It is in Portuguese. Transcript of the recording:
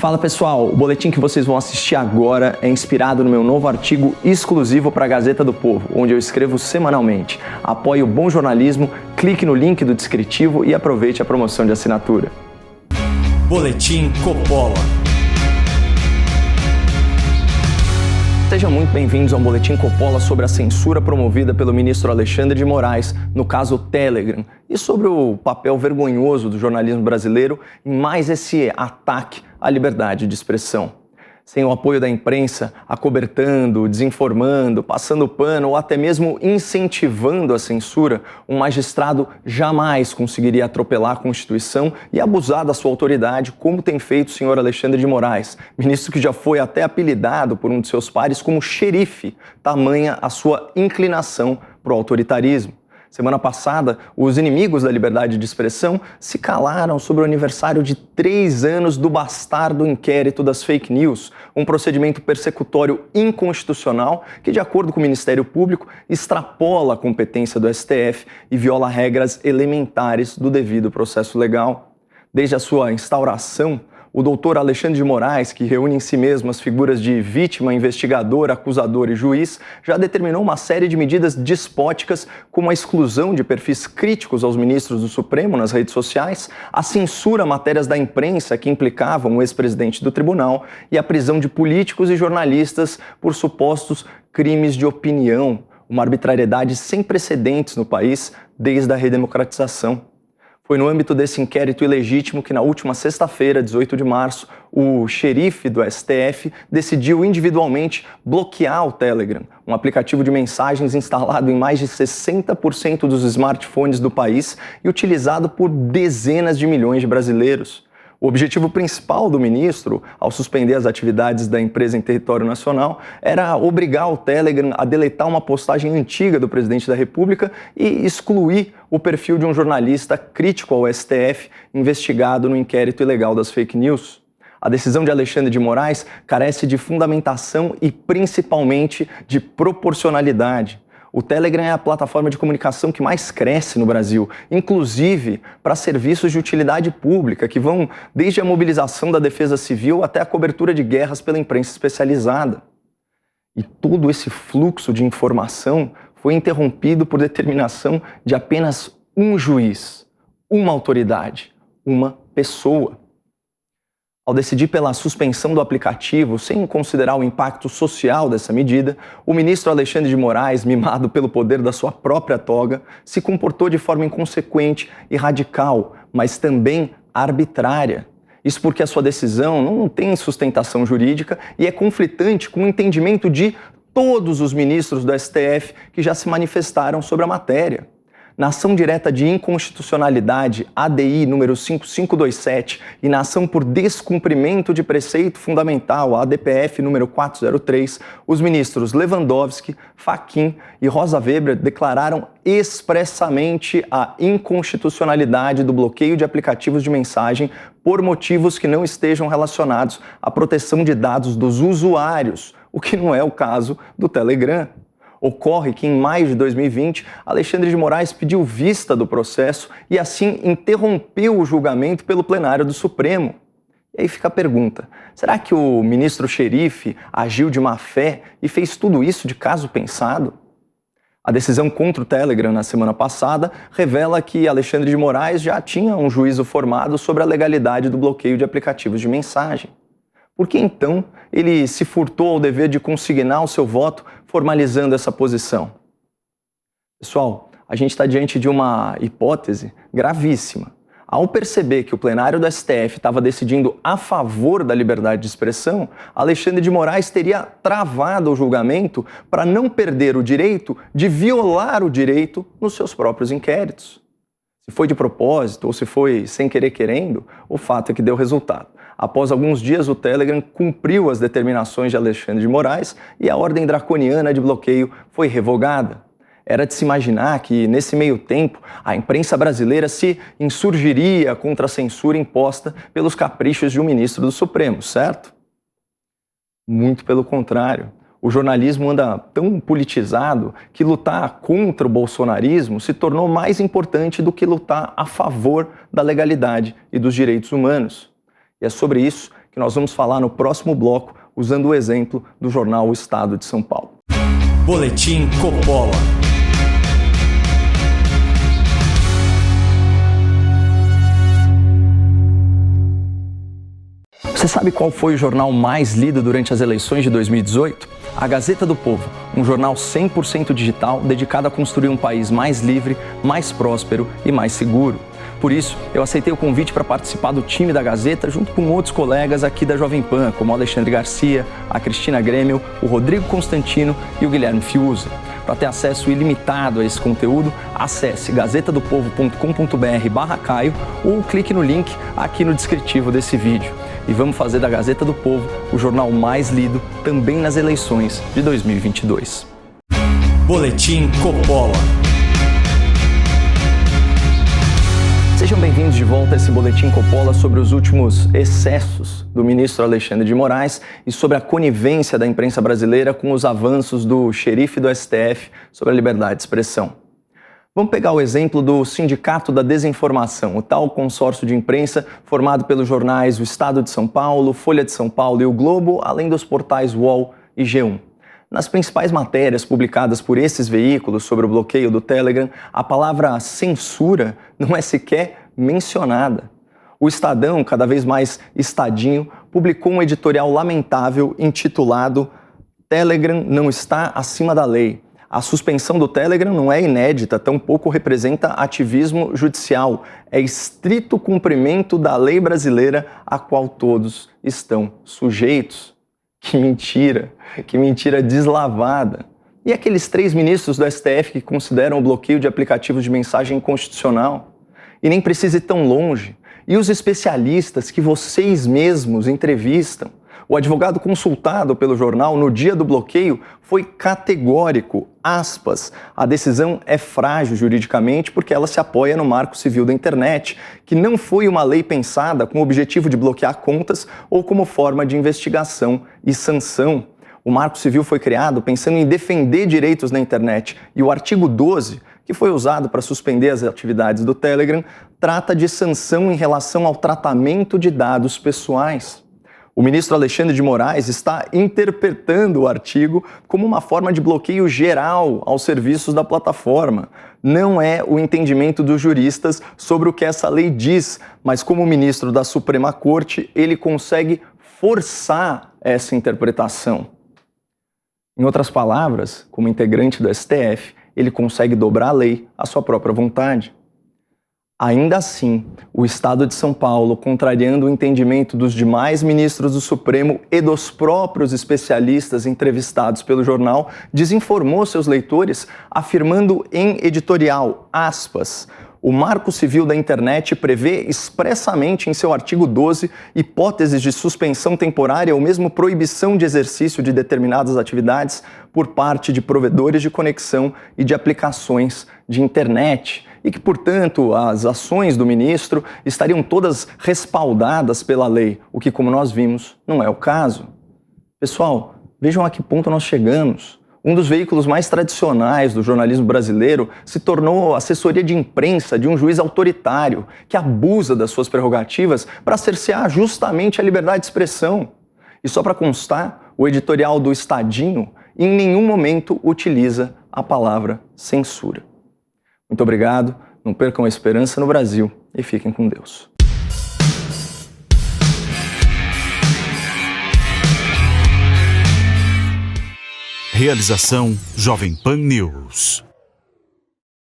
Fala pessoal, o boletim que vocês vão assistir agora é inspirado no meu novo artigo exclusivo para a Gazeta do Povo, onde eu escrevo semanalmente. Apoie o bom jornalismo, clique no link do descritivo e aproveite a promoção de assinatura. Boletim Coppola. Sejam muito bem-vindos ao Boletim Coppola sobre a censura promovida pelo ministro Alexandre de Moraes no caso Telegram e sobre o papel vergonhoso do jornalismo brasileiro em mais esse ataque à liberdade de expressão. Sem o apoio da imprensa, acobertando, desinformando, passando pano ou até mesmo incentivando a censura, um magistrado jamais conseguiria atropelar a Constituição e abusar da sua autoridade, como tem feito o senhor Alexandre de Moraes, ministro que já foi até apelidado por um de seus pares como xerife, tamanha a sua inclinação para o autoritarismo. Semana passada, os inimigos da liberdade de expressão se calaram sobre o aniversário de 3 anos do bastardo inquérito das fake news, um procedimento persecutório inconstitucional que, de acordo com o Ministério Público, extrapola a competência do STF e viola regras elementares do devido processo legal. Desde a sua instauração, o doutor Alexandre de Moraes, que reúne em si mesmo as figuras de vítima, investigador, acusador e juiz, já determinou uma série de medidas despóticas, como a exclusão de perfis críticos aos ministros do Supremo nas redes sociais, a censura a matérias da imprensa que implicavam o ex-presidente do tribunal e a prisão de políticos e jornalistas por supostos crimes de opinião, uma arbitrariedade sem precedentes no país desde a redemocratização. Foi no âmbito desse inquérito ilegítimo que, na última sexta-feira, 18 de março, o xerife do STF decidiu individualmente bloquear o Telegram, um aplicativo de mensagens instalado em mais de 60% dos smartphones do país e utilizado por dezenas de milhões de brasileiros. O objetivo principal do ministro, ao suspender as atividades da empresa em território nacional, era obrigar o Telegram a deletar uma postagem antiga do presidente da República e excluir o perfil de um jornalista crítico ao STF investigado no inquérito ilegal das fake news. A decisão de Alexandre de Moraes carece de fundamentação e principalmente de proporcionalidade. O Telegram é a plataforma de comunicação que mais cresce no Brasil, inclusive para serviços de utilidade pública, que vão desde a mobilização da defesa civil até a cobertura de guerras pela imprensa especializada. E todo esse fluxo de informação foi interrompido por determinação de apenas um juiz, uma autoridade, uma pessoa. Ao decidir pela suspensão do aplicativo, sem considerar o impacto social dessa medida, o ministro Alexandre de Moraes, mimado pelo poder da sua própria toga, se comportou de forma inconsequente e radical, mas também arbitrária. Isso porque a sua decisão não tem sustentação jurídica e é conflitante com o entendimento de todos os ministros do STF que já se manifestaram sobre a matéria. Na ação direta de inconstitucionalidade ADI número 5527 e na ação por descumprimento de preceito fundamental ADPF número 403, os ministros Lewandowski, Fachin e Rosa Weber declararam expressamente a inconstitucionalidade do bloqueio de aplicativos de mensagem por motivos que não estejam relacionados à proteção de dados dos usuários, o que não é o caso do Telegram. Ocorre que, em maio de 2020, Alexandre de Moraes pediu vista do processo e, assim, interrompeu o julgamento pelo plenário do Supremo. E aí fica a pergunta, será que o ministro xerife agiu de má fé e fez tudo isso de caso pensado? A decisão contra o Telegram na semana passada revela que Alexandre de Moraes já tinha um juízo formado sobre a legalidade do bloqueio de aplicativos de mensagem. Por que, então, ele se furtou ao dever de consignar o seu voto formalizando essa posição? Pessoal, a gente está diante de uma hipótese gravíssima. Ao perceber que o plenário do STF estava decidindo a favor da liberdade de expressão, Alexandre de Moraes teria travado o julgamento para não perder o direito de violar o direito nos seus próprios inquéritos. Se foi de propósito ou se foi sem querer querendo, o fato é que deu resultado. Após alguns dias, o Telegram cumpriu as determinações de Alexandre de Moraes e a ordem draconiana de bloqueio foi revogada. Era de se imaginar que, nesse meio tempo, a imprensa brasileira se insurgiria contra a censura imposta pelos caprichos de um ministro do Supremo, certo? Muito pelo contrário. O jornalismo anda tão politizado que lutar contra o bolsonarismo se tornou mais importante do que lutar a favor da legalidade e dos direitos humanos. E é sobre isso que nós vamos falar no próximo bloco, usando o exemplo do jornal O Estado de São Paulo. Boletim Coppola. Você sabe qual foi o jornal mais lido durante as eleições de 2018? A Gazeta do Povo, um jornal 100% digital dedicado a construir um país mais livre, mais próspero e mais seguro. Por isso, eu aceitei o convite para participar do time da Gazeta junto com outros colegas aqui da Jovem Pan, como o Alexandre Garcia, a Cristina Grêmio, o Rodrigo Constantino e o Guilherme Fiuza. Para ter acesso ilimitado a esse conteúdo, acesse gazetadopovo.com.br/Caio ou clique no link aqui no descritivo desse vídeo. E vamos fazer da Gazeta do Povo o jornal mais lido também nas eleições de 2022. Boletim Coppola. Sejam bem-vindos de volta a esse Boletim Coppola sobre os últimos excessos do ministro Alexandre de Moraes e sobre a conivência da imprensa brasileira com os avanços do xerife do STF sobre a liberdade de expressão. Vamos pegar o exemplo do Sindicato da Desinformação, o tal consórcio de imprensa formado pelos jornais O Estado de São Paulo, Folha de São Paulo e O Globo, além dos portais UOL e G1. Nas principais matérias publicadas por esses veículos sobre o bloqueio do Telegram, a palavra censura não é sequer mencionada. O Estadão, cada vez mais estadinho, publicou um editorial lamentável intitulado "Telegram não está acima da lei. A suspensão do Telegram não é inédita, tampouco representa ativismo judicial. É estrito cumprimento da lei brasileira a qual todos estão sujeitos." Que mentira deslavada. E aqueles 3 ministros do STF que consideram o bloqueio de aplicativos de mensagem inconstitucional? E nem precisa ir tão longe. E os especialistas que vocês mesmos entrevistam? O advogado consultado pelo jornal no dia do bloqueio foi categórico, aspas, a decisão é frágil juridicamente porque ela se apoia no Marco Civil da Internet, que não foi uma lei pensada com o objetivo de bloquear contas ou como forma de investigação e sanção. O Marco Civil foi criado pensando em defender direitos na internet e o artigo 12, que foi usado para suspender as atividades do Telegram, trata de sanção em relação ao tratamento de dados pessoais. O ministro Alexandre de Moraes está interpretando o artigo como uma forma de bloqueio geral aos serviços da plataforma. Não é o entendimento dos juristas sobre o que essa lei diz, mas como ministro da Suprema Corte, ele consegue forçar essa interpretação. Em outras palavras, como integrante do STF, ele consegue dobrar a lei à sua própria vontade. Ainda assim, o Estado de São Paulo, contrariando o entendimento dos demais ministros do Supremo e dos próprios especialistas entrevistados pelo jornal, desinformou seus leitores, afirmando em editorial, aspas, o Marco Civil da Internet prevê expressamente em seu artigo 12 hipóteses de suspensão temporária ou mesmo proibição de exercício de determinadas atividades por parte de provedores de conexão e de aplicações de internet, e que, portanto, as ações do ministro estariam todas respaldadas pela lei, o que, como nós vimos, não é o caso. Pessoal, vejam a que ponto nós chegamos. Um dos veículos mais tradicionais do jornalismo brasileiro se tornou assessoria de imprensa de um juiz autoritário que abusa das suas prerrogativas para cercear justamente a liberdade de expressão. E só para constar, o editorial do Estadinho em nenhum momento utiliza a palavra censura. Muito obrigado, não percam a esperança no Brasil e fiquem com Deus. Realização Jovem Pan News.